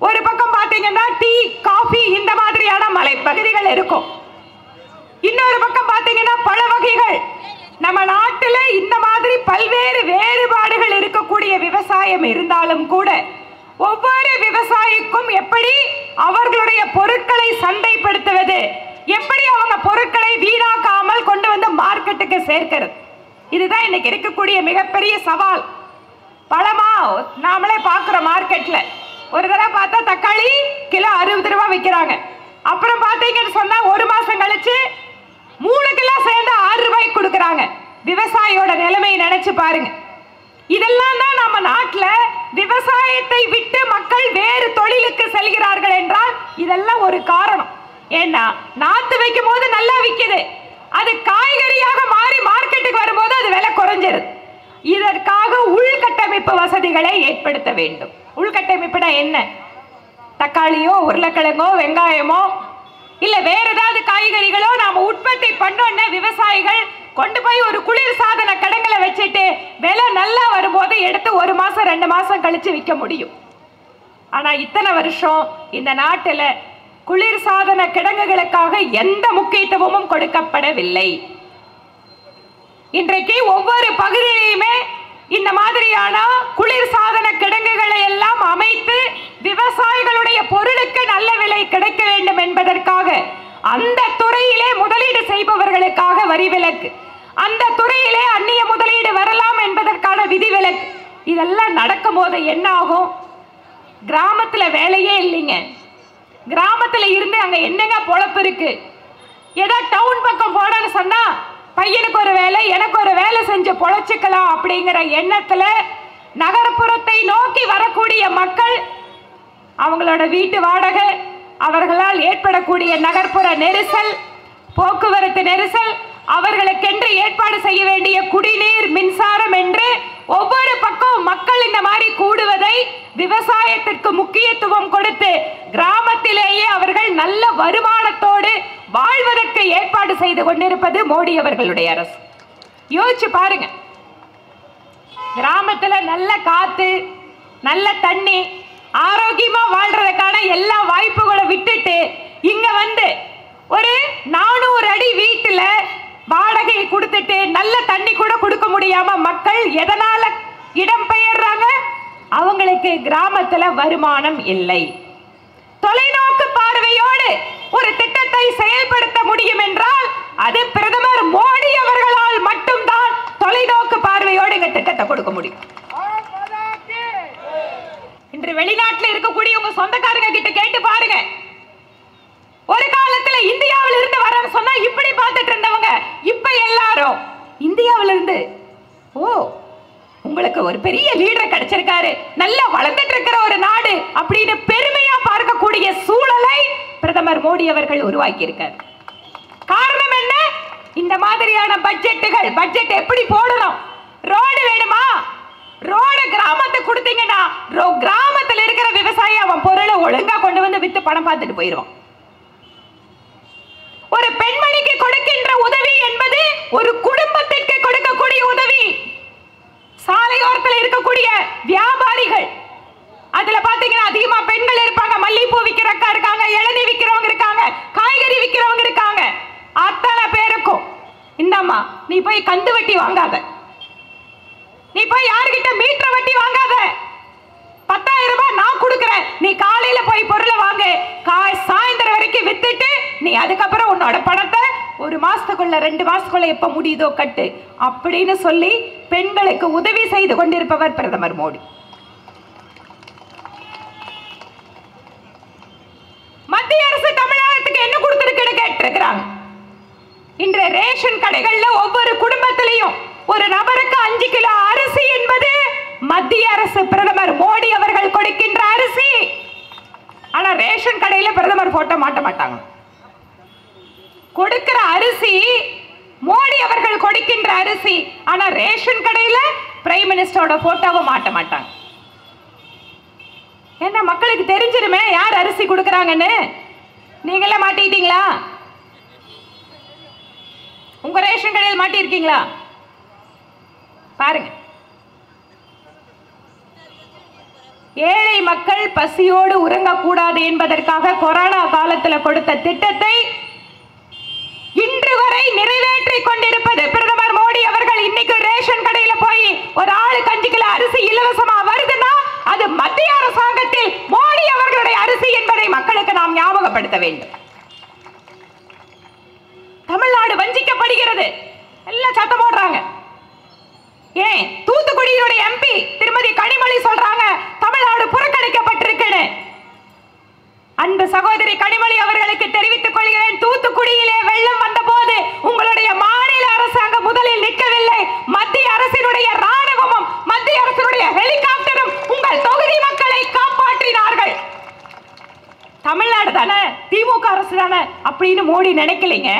ஒரு பக்கம் பார்த்தீங்கன்னா டீ காஃபி இந்த மாதிரியான மலைப்பகுதிகள் இருக்கும். இன்னொரு பக்கம் பார்த்தீங்கன்னா பழ வகைகள். நம்ம நாட்டில் இந்த மாதிரி பல்வேறு வேறுபாடுகள் இருக்கக்கூடிய விவசாயம் இருந்தாலும் கூட ஒவ்வொரு விவசாயிக்கும் எப்படி அவர்களுடைய பொருட்களை சந்தைப்படுத்துவது, எப்படி அவங்க பொருட்களை வீணாக்காமல் கொண்டு வந்து மார்க்கெட்டுக்கு சேர்க்கிறது, இதுதான் இன்னைக்கு இருக்கக்கூடிய மிகப்பெரிய சவால். பழமா நாமளே பார்க்குறோம் மார்க்கெட்ல, ஒரு தடவை பார்த்தா தக்காளி கிலோ 60 ரூபாய் விற்கிறாங்க. அப்புறம் பார்த்தீங்கன்னு சொன்னா ஒரு மாசம் கழிச்சு 3 கிலோ சேர்ந்து 6 ரூபாய்க்கு கொடுக்குறாங்க. விவசாயியோட நிலைமை நினைச்சு பாருங்க. இதெல்லாம் தான் நம்ம நாட்டில் விவசாயத்தை விட்டு மக்கள் வேறு தொழிலுக்கு செல்கிறார்கள் என்றால் இதெல்லாம் ஒரு காரணம். ஏன்னா நாத்து வைக்கும் போது நல்லா விற்குது, அது காய்கறியாக மாறி மார்க்கெட்டுக்கு வரும்போது அது விலை குறைஞ்சிருது. இதற்காக உள்கட்டமைப்பு வசதிகளை ஏற்படுத்த வேண்டும். உள்கட்டமைப்புனா என்ன? தக்காளியோ உருளைக்கிழங்கோ வெங்காயமோ இல்ல வேற ஏதாவது காய்கறிகளோ நாம உற்பத்தி பண்ணோம்னா விவசாயிகள் கொண்டு போய் ஒரு குளிர் சாதன கிடங்குல வச்சுட்டு விலை நல்லா வரும்போது எடுத்து 1 மாசம் 2 மாசம் கழிச்சு விற்க முடியும். ஆனா இத்தனை வருஷம் இந்த நாட்டில் குளிர் சாதன கிடங்குகளுக்காக எந்த முக்கியத்துவமும் கொடுக்கப்படவில்லை. இன்றைக்கு ஒவ்வொரு பகுதியிலுமே இந்த மாதிரியான குளிர் சாதன கிடங்குகளை எல்லாம் அமைத்து விவசாயிகளுடைய பொருளுக்கு நல்ல விலை கிடைக்க வேண்டும் என்பதற்காக அந்த துறையிலே முதலீடு செய்பவர்களுக்காக வரி விலக்கு, அந்த துறையிலே அந்நிய முதலீடு வரலாம் என்பதற்கான விதிவிலக்கு, இதெல்லாம் நடக்கும் போது என்ன ஆகும்? கிராமத்துல வேலையே இல்லைங்க. கிராமத்துல இருந்து அங்க என்னங்க பொழப்பு இருக்கு? ஏதோ டவுன் பக்கம் போடன்னு சொன்னா பையனுக்கு ஒரு வேலை எனக்கு ஒரு வேலை செஞ்சு பொழைச்சிக்கலாம் அப்படிங்கிற எண்ணத்துல நகர்ப்புறத்தை நோக்கி வரக்கூடிய மக்கள் அவங்களோட வீட்டு வாடகை, அவர்களால் ஏற்படக்கூடிய நகர்ப்புற நெரிசல், போக்குவரத்து நெரிசல், அவர்களுக்கென்று ஏற்பாடு செய்ய வேண்டிய குடிநீர் மின்சாரம் என்று ஒவ்வொரு பக்கம் மக்கள் இந்த மாதிரி கூடுவதை விவசாயத்திற்கு முக்கியத்துவம் கொடுத்து கிராமத்திலேயே அவர்கள் நல்ல வருமானத்தோடு வாழ்வதற்கு ஏற்பாடு செய்து கொண்டிருப்பது மோடி அவர்களுடைய அரசு. யோசிச்சு பாருங்க, கிராமத்துல நல்ல காத்து, நல்ல தண்ணி, ஆரோக்கியமா வாழ்றதுக்கான எல்லா வாய்ப்புகளை விட்டுட்டு இங்க வந்து ஒரு 400 அடி வீட்டுல வாடகை கொடுத்துட்டு நல்ல தண்ணி கூட கொடுக்க முடியாம மக்கள் எதனால இடம்பெயர்றாங்க? அவங்களுக்கு கிராமத்துல வருமானம் இல்லை. தொலைநோக்கு பார்வையோடு ஒரு திட்டத்தை செயல்படுத்த முடியும் என்றால் அது பிரதமர் மோடி அவர்களால் மட்டும்தான் தொலைநோக்கு பார்வையோடு இந்த திட்டத்தை கொடுக்க முடியும். இன்று வெளிநாட்டில் இருக்கக்கூடிய உங்க சொந்தக்காரங்க கிட்ட கேட்டு பாருங்க. ஒரு காலத்துல இந்தியாவில இருந்து வரன்னு சொன்னா இப்படி பார்த்துட்டு இருந்தவங்க இப்ப எல்லாரும் இந்தியாவில இருந்து, ஓ உங்களுக்கு ஒரு பெரிய லீடர் கிடைச்சிருக்காரு, நல்லா வளர்ந்துட்டு இருக்கிற ஒரு நாடு அப்படின்னு பெருமையா பார்க்கக்கூடிய சூழலை பிரதமர் மோடி அவர்கள் உருவாக்கி இருக்கார். காரணம் என்ன? இந்த மாதிரியான பட்ஜெட்டுகள். பட்ஜெட் எப்படி போடணும்? ரோடு வேணுமா? ரோடு கிராமத்துக்கு கொடுத்தீங்கன்னா கிராமத்தில் இருக்கிற விவசாயி அவன் பொருளை ஒழுங்கா கொண்டு வந்து வித்து பணம் பார்த்துட்டு போயிடுவான். ஒரு பெண்மணிக்கு கொடுக்கின்ற உதவி என்பது ஒரு குடும்பத்திற்கு கொடுக்கக்கூடிய உதவி. சாலையோரத்தில் இருக்கக்கூடிய வியாபாரிகள், அதுல பாத்தீங்கன்னா அதிகமா பெண்கள் இருப்பாங்க. மல்லிகைப்பூ விற்கிறக்கா இருக்காங்க, இளநீ விற்கிறவங்க இருக்காங்க, காய்கறி விற்கிறவங்க இருக்காங்க. அத்தனை பேருக்கும் இந்தம்மா நீ போய் கந்து வட்டி வாங்காத, நீ போய் யாருகிட்ட மீட்டர் வட்டி வாங்காத, 10,000 ரூபாய் நான் கொடுக்கிறேன், நீ காலையில போய் பொருளை வாங்கு, சாயந்தரம் வரைக்கும் வித்துட்டு நீ அதுக்கப்புறம் உன்னோட பணத்தை 1 மாசத்துக்குள்ள 2 மாசத்துக்குள்ள எப்ப முடியுதோ கட்டு அப்படின்னு சொல்லி பெண்களுக்கு உதவி செய்து கொண்டிருப்பவர் பிரதமர் மோடி. மத்திய அரசு தமிழகத்துக்கு என்ன கொடுத்திருக்குன்னு கேட்டிருக்கிறாங்க. இன்று ரேஷன் கடைகள்ல ஒவ்வொரு குடும்பத்திலையும் ஒரு நபருக்கு 5 கிலோ அரிசி என்பது மத்திய அரசு பிரதமர் மோடி அவர்கள் கொடுக்கின்ற அரிசி. ஆனா ரேஷன் கடையில பிரதமர் போட்டோ மாட்ட மாட்டாங்க. கொடுக்கிற அரிசி மோடி அவர்கள் கொடுக்கின்ற அரிசி. ஆனா ரேஷன் கடையில பிரைம் மினிஸ்டரோட போட்டோவை மாட்ட மாட்டாங்க. ஏன்னா மக்களுக்கு தெரிஞ்சிருமே யார் அரிசி கொடுக்கறாங்கன்னு. நீங்களே மாட்டிட்டீங்களா? உங்க ரேஷன் கடையில் மாட்டி இருக்கீங்களா? பாருங்க. ஏழை மக்கள் பசியோடு உறங்கக்கூடாது என்பதற்காக கொரோனா காலத்தில் கொடுத்த திட்டத்தை இன்று வரை நிறைவேற்றிக் கொண்டிருப்பது பிரதமர் மோடி அவர்கள். இன்னைக்கு ரேஷன் கடையில போய் ஒரு ஆளுக்கு 5 கிலோ அரிசி இலவசமா வருதுன்னா அது மத்திய அரசாங்கத்தில் மோடி அவர்களுடைய அரிசி என்பதை மக்களுக்கு நாம் ஞாபகப்படுத்த வேண்டும். தமிழ்நாடு வஞ்சிக்கப்படுகிறது, எல்லாம் சத்தம் போடுறாங்க. ஏன் தூத்துக்குடியுடைய எம்பி திருமதி கனிமொழி சொல்றாங்க தமிழ்நாடு புறக்கணிக்கப்பட்டிருக்குன்னு. அன்பு சகோதரி கனிமொழி அவர்களுக்கு தெரிவித்துக் கொள்கிறேன், தூத்துக்குடியிலே வெள்ளம் வந்த போது உங்களுடைய மாநில அரசாங்கம் முதலில் நிற்கவில்லை. மத்திய அரசினுடைய ராணுவமும் மத்திய அரசினுடைய ஹெலிகாப்டரும் உங்கள் தொகுதி மக்களை காப்பாற்றினார்கள். தமிழ்நாடு தானே, திமுக அரசு தானே அப்படின்னு மோடி நினைக்கலைங்க.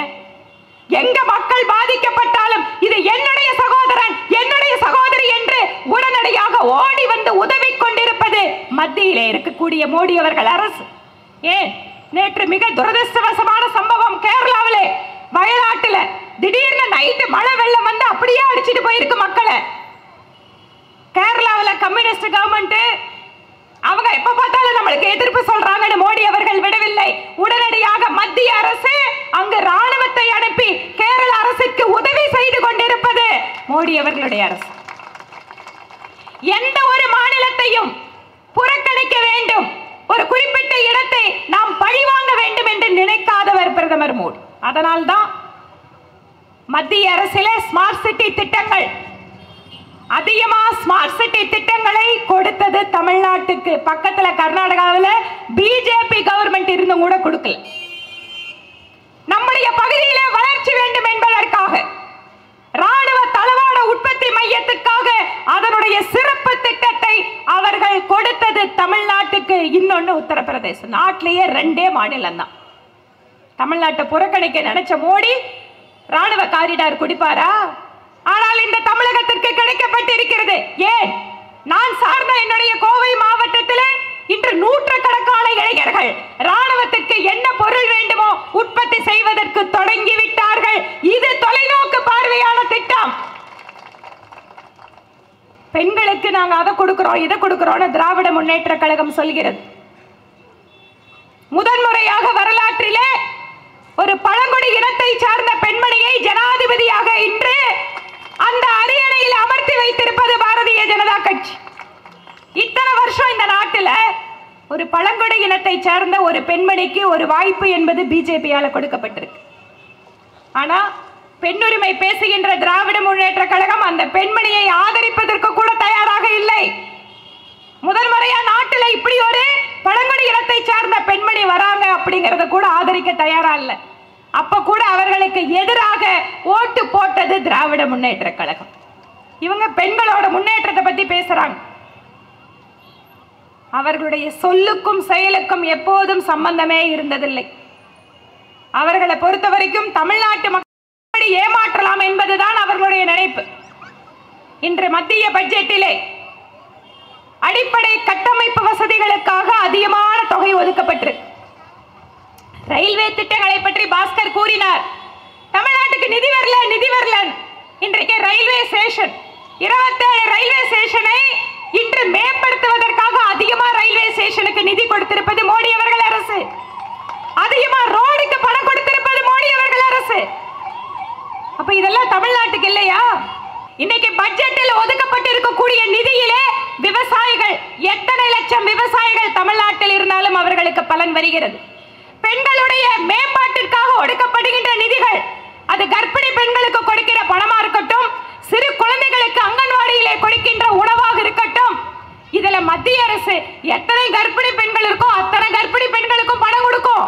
எங்க மக்கள் பாதிக்கப்பட்டாலும் இது என்னுடைய சகோதரன் என்னுடைய சகோதரி என்று உடனடியாக ஓடி வந்து உதவி கொண்டிருப்பது மத்தியிலே இருக்கக்கூடிய மோடி அவர்கள் அரசு. ஏன் நேற்று மிக துரதிர்ஷ்டவசமான சம்பவம் கேரளாவிலே, வயநாட்டில் திடீர்னு நைட்டு மழை வெள்ளம் வந்து அப்படியே அடிச்சிட்டு போயிருக்கு மக்களை. கேரளாவில் கம்யூனிஸ்ட் கவர்மெண்ட் அவங்க எப்ப பார்த்தாலும் நம்மளுக்கு எதிர்ப்பு சொல்றாங்கன்னு மோடி அவர்கள் விடவில்லை. உடனடியாக மத்திய அரசு அங்கு ராணுவத்தை அனுப்பி கேரள அரசுக்கு உதவி செய்து கொண்டிருப்பது மோடி அவர்களுடைய அரசு. எந்த ஒரு மாநிலத்தையும் புறக்கணிக்க வேண்டும், ஒரு குறிப்பிட்ட இடத்தை நாம் பழிவாங்க வேண்டும் என்று நினைக்காதவர் பிரதமர் மோடி. அதனால்தான் மத்திய அரசிலே ஸ்மார்ட் சிட்டி திட்டங்கள், அதிகமா ஸ்மார்ட் சிட்டி திட்டங்களை கொடுத்தது தமிழ்நாட்டுக்கு. பக்கத்துல கர்நாடகாவில் பிஜேபி கவர்மெண்ட் இருந்தும் கூட கொடுக்கல. நம்முடைய பகுதியிலே வளர்ச்சி வேண்டும் என்பதற்காக ராணுவ தளவாட உற்பத்தி மையத்துக்காக அதனுடைய சிறப்பு திட்டத்தை அவர்கள் கொடுத்தது தமிழ்நாட்டுக்கு. இன்னொன்னு உத்தரப்பிரதேசம். நாட்டிலேயே 2 மாநிலம் தான். தமிழ்நாட்டை புறக்கணிக்க நினைச்ச மோடி ராணுவ காரிடார் குடிப்பாரா? ஆனால் இந்த தமிழகத்திற்கு கிடைக்கப்பட்டிருக்கிறது. ஏன் நான் சார்ந்த என்னுடைய கோவை மாவட்டத்தில் இன்று நூற்றுக்கணக்கான இளைஞர்கள் ராணுவத்திற்கு என்ன பொருள் வேண்டுமோ உற்பத்தி செய்வதற்கு தொடங்கிவிட்டார்கள். இது தொலைநோக்கு பார்வையான திட்டம். பெண்களுக்கு நாங்க அதை கொடுக்கிறோம் இதை கொடுக்கிறோம் திராவிட முன்னேற்ற கழகம் சொல்கிறது. முதன்முறையாக வரலாற்றிலே ஒரு பழங்குடி இனத்தை சார்ந்த பெண்மணியை ஜனாதிபதியாக இன்று அந்த அரியணையில் அமர்த்தி வைத்திருப்பது பாரதிய ஜனதா கட்சி. இத்தனை வருஷம் இந்த நாட்டில் ஒரு பழங்குடி இனத்தை சார்ந்த ஒரு பெண்மணிக்கு ஒரு வாய்ப்பு என்பது பிஜேபியால் கொடுக்கப்பட்டிருக்கு. ஆனா பெண்ணுரிமை பேசுகின்ற திராவிட முன்னேற்ற கழகம் அந்த பெண்மணியை ஆதரிப்பதற்கு கூட தயாராக இல்லை. முதல் முறையா நாட்டில் இப்படி ஒரு பழங்குடி இனத்தை சார்ந்த பெண்மணி வராங்க அப்படிங்கறத கூட ஆதரிக்க தயாரா இல்லை. அப்ப கூட அவர்களுக்கு எதிராக ஓட்டு போட்டது திராவிட முன்னேற்ற கழகம். இவங்க பெண்களோட முன்னேற்றத்தை பத்தி பேசுறாங்க. அவர்களுடைய சொல்லுக்கும் செயலுக்கும் எப்போதும் சம்பந்தமே இருந்ததில்லை. அவர்களை பொறுத்த வரைக்கும் தமிழ்நாட்டு மக்களை ஏமாற்றலாம் என்பதுதான் அவர்களுடைய நினைப்பு. இன்று மத்திய பட்ஜெட்டிலே அடிப்படை கட்டமைப்பு வசதிகளுக்காக அதிகமான தொகை ஒதுக்கப்பட்டிருக்கு. ரயில்வே திட்டங்களை பற்றி பாஸ்கர் கூறினார். தமிழ்நாட்டுக்கு நிதி வரல. இன்றைக்கு ரயில்வே ஸ்டேஷன் 27 ரயில்வே ஸ்டேஷனை இன்று மேம்படுத்துவதற்காக அதிகமாக ரயில்வே ஸ்டேஷனுக்கு நிதி கொடுத்திருப்பது மோடி அவர்கள் அரசு. அதிகமா ரோடுக்கு பணம் கொடுத்திருப்பது மோடி அவர்கள் அரசு. அப்ப இதெல்லாம் தமிழ்நாட்டுக்கு இல்லையா? இன்னைக்கு பட்ஜெட்டில் ஒதுக்கப்பட்டிருக்கக்கூடிய நிதியிலே விவசாயிகள் எத்தனை லட்சம் விவசாயிகள் தமிழ்நாட்டில் இருந்தாலும் அவர்களுக்கு பலன் வருகிறது. பெண்களுடைய மேம்பாட்டிற்காக ஒடுக்கப்படுகின்ற நிதிகள், அது கர்ப்பிணி பெண்களுக்கு கொடுக்கிற பணமா இருக்கட்டும், சிறு குழந்தைகளுக்கு அங்கன்வாடியிலே கொடுக்கின்ற உணவாக இருக்கட்டும், இதுல மத்திய அரசு எத்தனை கர்ப்பிணி பெண்கள் இருக்கோ அத்தனை கர்ப்பிணி பெண்களுக்கும் பணம் கொடுக்கும்.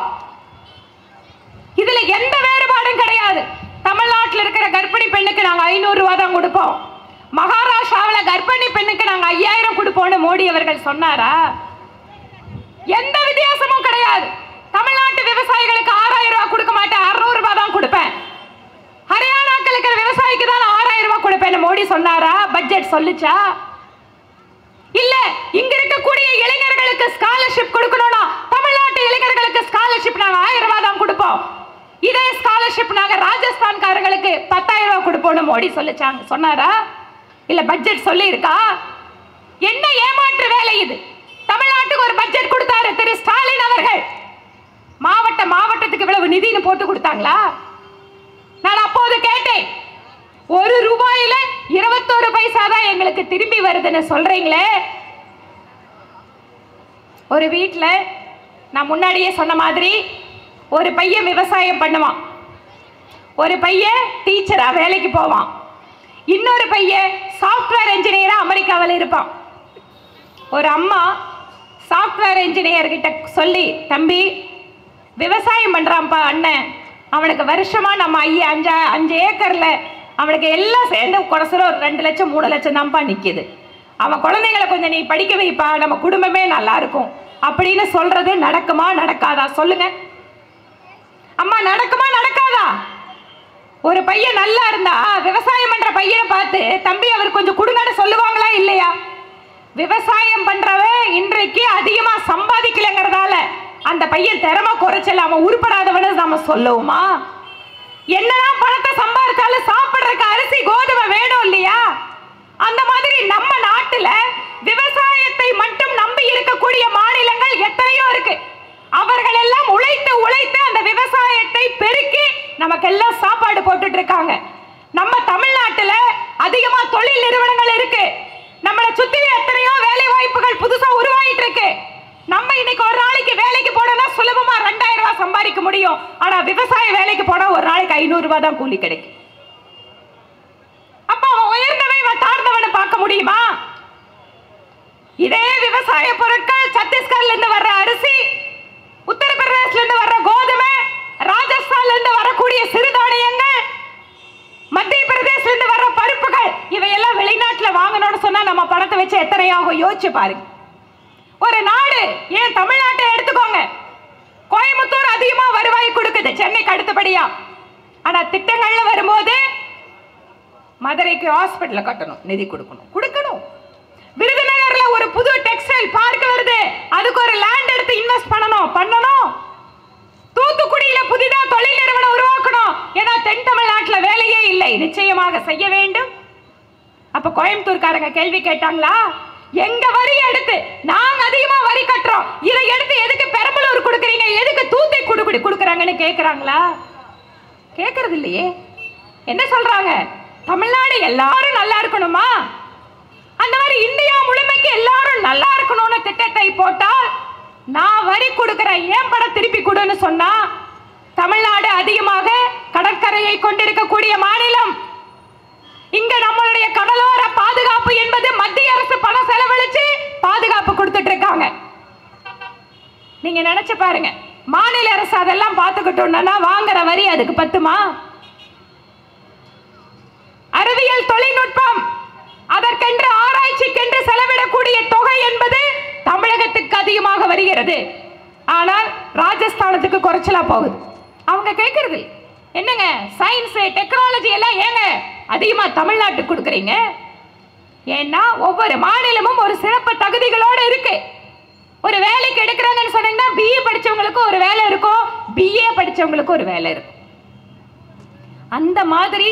இதுல எந்த வேறுபாடும் கிடையாது. தமிழ்நாட்டில் இருக்கிற கர்ப்பிணி பெண்ணுக்கு நாங்க 500 ரூபாய் தான் கொடுப்போம், மகாராஷ்டிராவில் கர்ப்பிணி பெண்ணுக்கு நாங்க 5000 கொடுப்போம்னு மோடி அவர்கள் சொன்னாரா? எந்த வித்தியாசமும் கிடையாது. தமிழ்நாட்டு விவசாயிகளுக்கு 6000 ரூபாய் கொடுக்க மாட்டேன், 600 ரூபாய் தான் கொடுப்பேன். ஹரியானாக்கள் இருக்கிற விவசாயிக்கு தான் 6000 ரூபாய் கொடுப்பேன்னு மோடி சொன்னாரா? பட்ஜெட் சொல்லுச்சா? இல்ல இங்க இருக்கக்கூடிய இளைஞர்களுக்கு ஸ்காலர்ஷிப் கொடுக்கணும்னா தமிழ்நாட்டு இளைஞர்களுக்கு ஸ்காலர்ஷிப் நாங்க 1000 ரூபாய் தான் கொடுப்போம். இதே ஸ்காலர்ஷிப் நாங்க ராஜஸ்தான்காரங்களுக்கு 10,000 ரூபாய் கொடுப்போம்னு மோடி சொன்னாரா? இல்ல பட்ஜெட் சொல்லி இருக்கா? என்ன ஏமாற்று வேலை இது? தமிழ்நாட்டுக்கு ஒரு பட்ஜெட் கொடுத்தாரு திரு ஸ்டாலின் அவர்கள். மாவட்டத்துக்கு இவ்வளவு நிதின்னு போட்டு கொடுத்தாங்களா? நான் அப்போது கேட்டேன், 1 ரூபாயில 21 பைசா தான் எங்களுக்கு திரும்பி வருதுன்னு சொல்றீங்களே. ஒரு வீட்டுல நான் முன்னாடியே சொன்ன மாதிரி ஒரு பையன் விவசாயம் பண்ணுவான், ஒரு பையன் டீச்சரா வேலைக்கு போவான், இன்னொரு பையன் சாஃப்ட்வேர் இன்ஜினியரா அமெரிக்காவில் இருப்பான். ஒரு அம்மா சாஃப்ட்வேர் இன்ஜினியர் கிட்ட சொல்லி, தம்பி விவசாயம் பண்றான்ப்பா அண்ணன், அவனுக்கு வருஷமா நம்ம 5 ஏக்கர்ல அவனுக்கு எல்லாம் சேர்ந்து குறைசல ஒரு 2 லட்சம் 3 லட்சம் தான்ப்பா நிக்குது. அவன் குழந்தைங்களை கொஞ்சம் நீ படிக்க வைப்பா, நம்ம குடும்பமே நல்லா இருக்கும் அப்படின்னு சொல்றது நடக்குமா நடக்காதா? சொல்லுங்க அம்மா, நடக்குமா நடக்காதா? ஒரு பையன் நல்லா இருந்தா விவசாயம் பண்ற பையனை பார்த்து தம்பி அவர் கொஞ்சம் கொடுங்கன்னு சொல்லுவாங்களா இல்லையா? விவசாயம் பண்றவன் இன்றைக்கு அதிகமா சம்பாதிக்கலங்கிறதால அந்த பையன் திறமை குறைச்சல அவன் உருப்படாதவனு நாம சொல்லுவோமா? என்னதான் பணத்தை சம்பாதிச்சாலும் சாப்பிடுறதுக்கு அரிசி கோதுமை வேணும் இல்லையா? அந்த மாதிரி நம்ம நாட்டுல விவசாயத்தை மட்டும் நம்பி இருக்கக்கூடிய மாநிலங்கள் எத்தனையோ இருக்கு. அவர்கள் எல்லாம் உழைத்து உழைத்து அந்த விவசாயத்தை பெருக்கி நமக்கெல்லாம் சாப்பாடு போட்டுட்டு இருக்காங்க. நம்ம தமிழ்நாட்டுல அதிகமா தொழில் நிறுவனங்கள் இருக்கு. நம்மளை சுத்தி எத்தனையோ வேலை வாய்ப்புகள் புதுசா உருவாயிட்டு இருக்கு. நம்ம இன்னைக்கு ஒரு நாளைக்கு வேலைக்கு போனா சுலபமா 2000 ரூபாய் சம்பாதிக்க முடியும். ஆனா விவசாய வேலைக்கு போனா ஒரு நாளைக்கு 500 ரூபாய் தான் கூலி கிடைக்கும். அப்ப அவன் உயர்ந்தவன் தாழ்ந்தவனை பார்க்க முடியுமா? இதே விவசாய பொருட்கள் சத்தீஸ்கர்ல இருந்து வர்ற அரிசி, உத்தரப்பிரதேசல இருந்து வர்ற கோதுமை, ராஜஸ்தான்ல இருந்து வரக்கூடிய சிறுதானியங்கள், மத்திய பிரதேசல இருந்து வர்ற பருப்புகள், இவையெல்லாம் வெளிநாட்டுல வாங்கணும்னு சொன்னா நம்ம பணத்தை வச்சு எத்தனையாகும் யோசிச்சு பாருங்க. ஒரு நாடு, ஏன் தமிழ்நாட்டை எடுத்துக்கோங்க, கோயம்புத்தூர் அதிகமா வருவாய் கொடுக்குது சென்னைக்கு அடுத்தபடியா. ஆனா திட்டங்கள்ல வரும்போது மதுரைக்கு ஹாஸ்பிட்டல் கட்டணும், நிதி கொடுக்கணும். விருதுநகர்ல ஒரு புது டெக்ஸ்டைல் பார்க் வருது, அதுக்கு ஒரு லேண்ட் எடுத்து இன்வெஸ்ட் பண்ணணும். தூத்துக்குடியில புதிதா தொழில் நிறுவனம் உருவாக்கணும். ஏன்னா தென் தமிழ்நாட்டுல வேலையே இல்லை, நிச்சயமாக செய்ய வேண்டும். அப்ப கோயம்புத்தூர்காரங்க கேள்வி கேட்டாங்களா? எங்க வரி எடுத்து நாங்க அதிகமா வரி கட்டுறோம், இதை எடுத்து எதுக்கு பெரம்பலூர் கொடுக்குறீங்க, எதுக்கு தூத்துக்குடி கொடுக்குறாங்கன்னு கேக்குறாங்களா? கேக்குறது இல்லையே. என்ன சொல்றாங்க? தமிழ்நாடு எல்லாரும் நல்லா இருக்கணுமா? அந்த மாதிரி இந்தியா முழுமைக்கு எல்லாரும் நல்லா இருக்கணும்னு திட்டத்தை போட்டால் நான் வரி கொடுக்கிறேன், ஏன் படம் திருப்பி கொடுன்னு சொன்னா, தமிழ்நாடு அதிகமாக கடற்கரையை கொண்டிருக்கக்கூடிய மாநிலம். இங்க நம்மளுடைய கடலோர பாதுகாப்பு என்பது மத்திய அரசு பணம் செலவழிச்சு பாதுகாப்பு கொடுத்துட்டு இருக்காங்க. நீங்க நினைச்சு பாருங்க, மாநில அரசு அதெல்லாம் பார்த்துக்கிட்டோம்னா வாங்குற வரி அதுக்கு பத்துமா? அறிவியல் தொழில்நுட்பம், அதற்கென்று ஆராய்ச்சிக்கென்று செலவிடக்கூடிய தொகை என்பது தமிழகத்துக்கு அதிகமாக வருகிறது. ஆனால் ராஜஸ்தானத்துக்கு குறைச்சலா போகுது. அவங்க கேட்கறது என்னங்க, சயின்ஸ் டெக்னாலஜி எல்லாம் ஏங்க அதிகமா தமிழ்நாட்டுக்கு கொடுக்குறீங்க? ஏன்னா ஒவ்வொரு மாநிலமும் ஒரு சிறப்பு தகுதிகளோடு இருக்கு. ஒரு வேலைக்கு எடுக்கிறாங்கன்னு சொன்னீங்கன்னா பிஏ படிச்சவங்களுக்கு ஒரு வேலை இருக்கும், பிஏ படிச்சவங்களுக்கு ஒரு வேலை இருக்கும். அந்த மாதிரி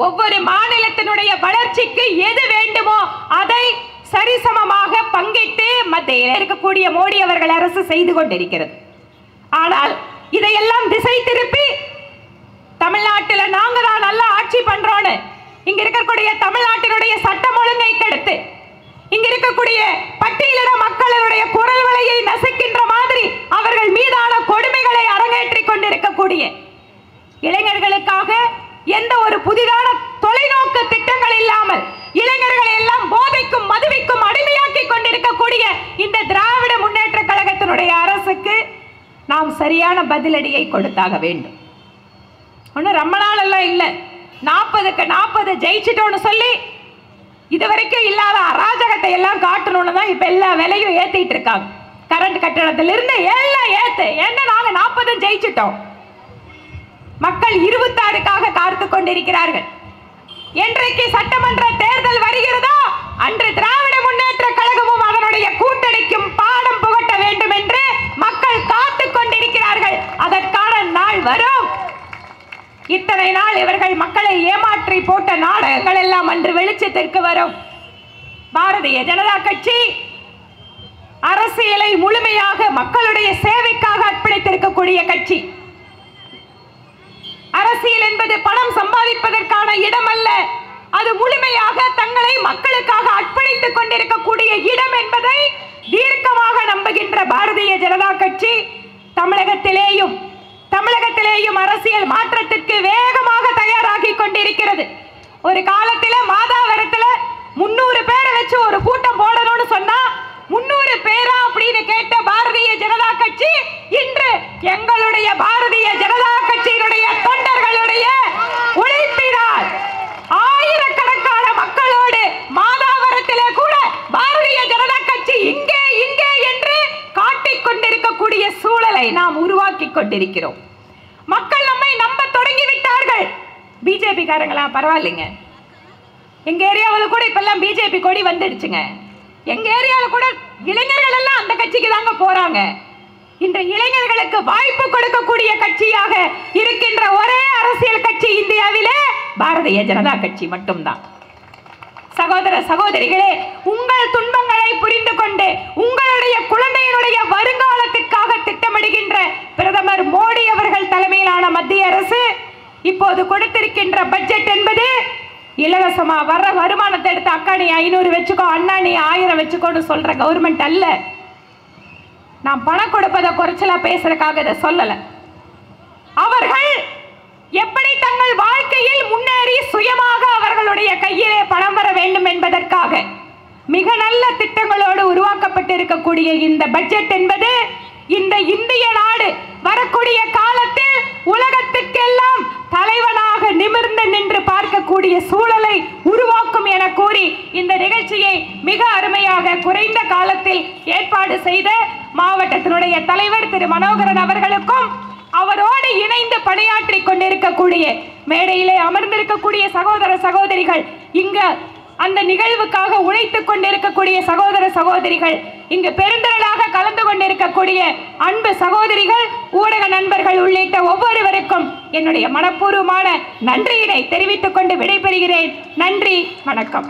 ஒவ்வொரு மாநிலத்தினுடைய வளர்ச்சிக்கு எது வேண்டுமோ அதை சரிசமமாக பங்கிட்டு மத்தியில் இருக்கக்கூடிய மோடி அவர்கள் அரசு செய்து கொண்டிருக்கிறது. ஆனால் இதையெல்லாம் திசை திருப்பி தமிழ்நாட்டில் நாங்க தான் நல்லா ஆட்சி பண்றோம்னு இங்க இருக்கக்கூடிய தமிழ்நாட்டினுடைய சட்டம் ஒழுங்கை கெடுத்து இங்க இருக்கக்கூடிய பட்டியலிட மக்களுடைய குரல் வலையை நசுக்கின்ற மாதிரி அவர்கள் மீதான கொடுமைகளை அரங்கேற்றிக் கொண்டிருக்கக்கூடிய இளைஞர்களுக்காக எந்த ஒரு புதிதான தொலைநோக்கு திட்டங்கள் இல்லாமல் இளைஞர்களை எல்லாம் போதைக்கும் மதுவிக்கும் அடிமையாக்கி கொண்டிருக்கக்கூடிய இந்த திராவிட முன்னேற்ற கழகத்தினுடைய அரசுக்கு நாம் சரியான பதிலடியை கொடுத்தாக வேண்டும். ஒன்னும் ரொம்ப நாள் எல்லாம் இல்லை, 40க்கு 40 ஜெயிச்சிட்டோன்னு சொல்லி இதுவரைக்கும் இல்லாத அராஜகத்தை எல்லாம் காட்டணும்னு தான் இப்ப எல்லா விலையும் ஏத்திட்டு இருக்காங்க. கரண்ட் கட்டணத்திலிருந்து எல்லாம் ஏத்து, என்ன நாங்க 40 ஜெயிச்சிட்டோம். மக்கள் 26க்காக காத்து கொண்டிருக்கிறார்கள். என்றைக்கு சட்டமன்ற தேர்தல் வருகிறதோ அன்று திராவிட முன்னேற்ற கழகமும் அதனுடைய கூட்டணிக்கும் பாடம் புகட்ட வேண்டும் என்று மக்கள் காத்துக் கொண்டிருக்கிறார்கள். அதற்கான நாள் வரும். இத்தனை நாள் இவர்கள் மக்களை ஏமாற்றி போட்ட நாடகங்கள் எல்லாம் அன்று வெளிச்சத்திற்கு வரும். பாரதிய ஜனதா கட்சி அரசியலை முழுமையாக மக்களுடைய சேவைக்காக அர்ப்பணித்திருக்கக்கூடிய கட்சி. அரசியல் என்பது பணம் சம்பாதிப்பதற்கான இடம் அல்ல. அது முழுமையாக தங்களை மக்களுக்காக அர்ப்பணித்துக் கொண்டிருக்கக்கூடிய இடம் என்பதை தீர்க்கமாக நம்புகின்ற பாரதிய ஜனதா கட்சி தமிழகத்திலேயும் அரசியல் மாற்றத்திற்கு வேகமாக தயாராகி கொண்டிருக்கிறது. ஒரு காலத்தில் மாதாவரத்தில் 300 பேரை வச்சு ஒரு கூட்டம் போடணும்னு சொன்னா 300 பேரா அப்படின்னு கேட்ட பாரதிய ஜனதா கட்சி இன்று எங்களுடைய பாரதிய ஜனதா கட்சியினுடைய தொண்டர்களுடைய உழைப்பினால் ஆயிரக்கணக்கான மக்களோடு மாதாவரத்திலே கூட பாரதிய ஜனதா கட்சி இங்கே என்று காட்டிக் கொண்டிருக்கக்கூடிய சூழலை நாம் உருவாக்கி கொண்டிருக்கிறோம். மக்கள் நம்மை நம்ப தொடங்கி விட்டார்கள். பிஜேபி காரங்களா பரவாயில்லைங்க, எங்க ஏரியாவில் கூட இப்பெல்லாம் பிஜேபி கொடி வந்துடுச்சுங்க. எங்க ஏரியாவில் கூட இளைஞர்கள் எல்லாம் அந்த கட்சிக்கு தாங்க போறாங்க. இன்று இளைஞர்களுக்கு வாய்ப்பு கொடுக்கக்கூடிய கட்சியாக இருக்கின்ற ஒரே அரசியல் கட்சி இந்தியாவிலே பாரதிய ஜனதா கட்சி மட்டும்தான். சகோதர சகோதரிகளே, உங்கள் துன்பங்களை புரிந்து கொண்டு உங்களுடைய குழந்தையினுடைய வருங்காலத்திற்காக திட்டமிடுகின்ற பிரதமர் மோடி அவர்கள் தலைமையிலான மத்திய அரசு இப்போது கொடுத்திருக்கின்ற பட்ஜெட் என்பது இலவசமா வர்ற வருமானத்தை எடுத்து அக்கா நீ 500 வச்சுக்கோ, அண்ணா நீ 1000 வச்சுக்கோன்னு சொல்ற கவர்மெண்ட் அல்ல. நாம் பணம் கொடுப்பதை குறைச்சலா பேசுறதுக்காக இதை சொல்லல. அவர்கள் எப்படி தங்கள் வாழ்க்கையில் முன்னேறி சுயமாக அவர்களுடைய கையிலே பணம் வர வேண்டும் என்பதற்காக மிக நல்ல திட்டங்களோடு உருவாக்கப்பட்டிருக்கக்கூடிய இந்த பட்ஜெட் என்பது இந்த இந்திய நாடு வரக்கூடிய காலத்தில் உலகத்திற்கெல்லாம் தலைவனாக நிமிர்ந்து நின்று பார்க்கக்கூடிய சூழலை உருவாக்கும் என கூறி இந்த நிகழ்ச்சியை மிக அருமையாக குறைந்த காலத்தில் ஏற்பாடு செய்த மாவட்டத்தினுடைய தலைவர் திரு மனோகரன் அவர்களுக்கும் அவரோடு இணைந்து பணியாற்றி கொண்டிருக்கக்கூடிய மேடையிலே அமர்ந்திருக்கக்கூடிய சகோதர சகோதரிகள், இங்கு அந்த நிகழ்வுக்காக உழைத்துக் கொண்டிருக்கக்கூடிய சகோதர சகோதரிகள், இங்கு பெருந்திரளாக கலந்து கொண்டிருக்கக்கூடிய அன்பு சகோதரிகள், ஊடக நண்பர்கள் உள்ளிட்ட ஒவ்வொருவருக்கும் என்னுடைய மனப்பூர்வமான நன்றியினை தெரிவித்துக் கொண்டு விடைபெறுகிறேன். நன்றி, வணக்கம்.